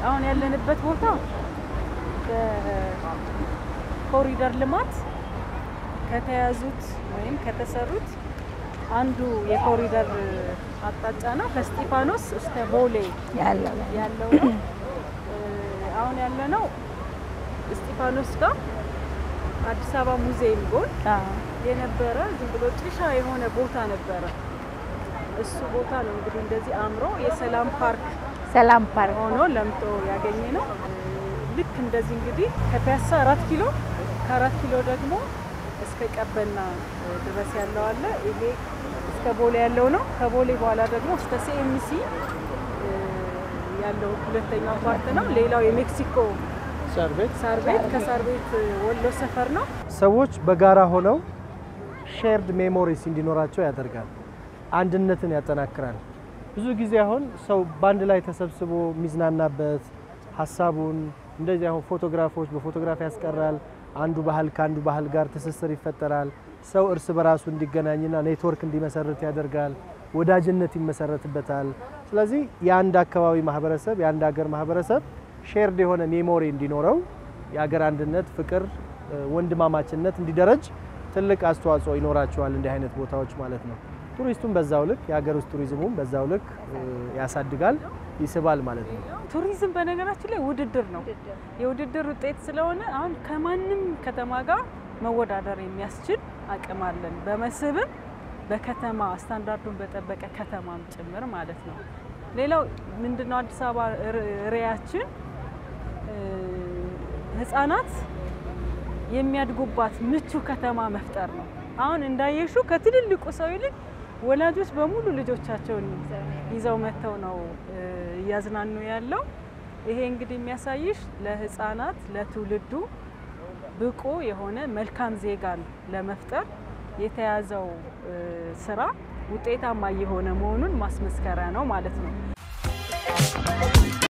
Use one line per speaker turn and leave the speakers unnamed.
አሁን ያለንበት ቦታ ኮሪደር ልማት ከተያዙት ወይም ከተሰሩት አንዱ የኮሪደር አጣጫ ነው ከስቲፋኖስ እስከ ቦሌ ያለው አሁን ያለነው ስቲፋኖስ ጋር አዲስ አበባ ሙዚየም ጎን የነበረ ዝም ብሎ ጭሻ የሆነ ቦታ ነበረ እሱ ቦታ ነው እንግዲህ እንደዚህ አምሮ የሰላም ፓርክ ሆኖ ለምቶ ያገኘ ነው ልክ እንደዚህ እንግዲህ ከፒያሳ 4 ኪሎ ከ4 ኪሎ ደግሞ እስከ ቀበና ድረስ ያለው አለ ይሄ እስከ ቦሌ ያለው ነው ከቦሌ በኋላ ደግሞ እስከ ሲኤምሲ ያለው ሁለተኛው ፓርት ነው ሌላው የሜክሲኮ ሳርቤት ከሳርቤት ወሎ ሰፈር ነው
ሰዎች በጋራ ሆነው ሼርድ ሜሞሪስ እንዲኖራቸው ያደርጋል አንድነትን ያጠናክራል ብዙ ጊዜ አሁን ሰው ባንድ ላይ ተሰብስቦ ሚዝናናበት ሐሳቡን እንደዚህ አሁን ፎቶግራፎች በፎቶግራፍ ያስቀራል አንዱ ባህል ካንዱ ባህል ጋር ትስስር ይፈጠራል ሰው እርስ በራሱ እንዲገናኝና ኔትወርክ እንዲመሰርት ያደርጋል ወዳጅነት ይመሰረትበታል ስለዚህ የአንድ አካባቢ ማህበረሰብ የአንድ ሀገር ማህበረሰብ ሼርድ የሆነ ሜሞሪ እንዲኖረው የሀገር አንድነት ፍቅር ወንድማማችነት እንዲደረጅ ትልቅ አስተዋጽኦ ይኖራቸዋል እንዲህ አይነት ቦታዎች ማለት ነው ቱሪስቱም በዛው ልክ የሀገር ውስጥ ቱሪዝሙም በዛው ልክ ያሳድጋል ይስባል ማለት ነው
ቱሪዝም በነገራችን ላይ ውድድር ነው የውድድር ውጤት ስለሆነ አሁን ከማንም ከተማ ጋር መወዳደር የሚያስችል አቅም አለን በመስህብም በከተማ ስታንዳርዱን በጠበቀ ከተማም ጭምር ማለት ነው ሌላው ምንድነው አዲስ አበባ ሪያችን ህፃናት የሚያድጉባት ምቹ ከተማ መፍጠር ነው አሁን እንዳየሹ ከትልልቁ ሰው ይልቅ ወላጆች በሙሉ ልጆቻቸውን ይዘው መተው ነው ያዝናኑ ያለው ይሄ እንግዲህ የሚያሳይሽ ለህፃናት ለትውልዱ ብቁ የሆነ መልካም ዜጋን ለመፍጠር የተያዘው ስራ ውጤታማ የሆነ መሆኑን ማስመስከሪያ ነው ማለት ነው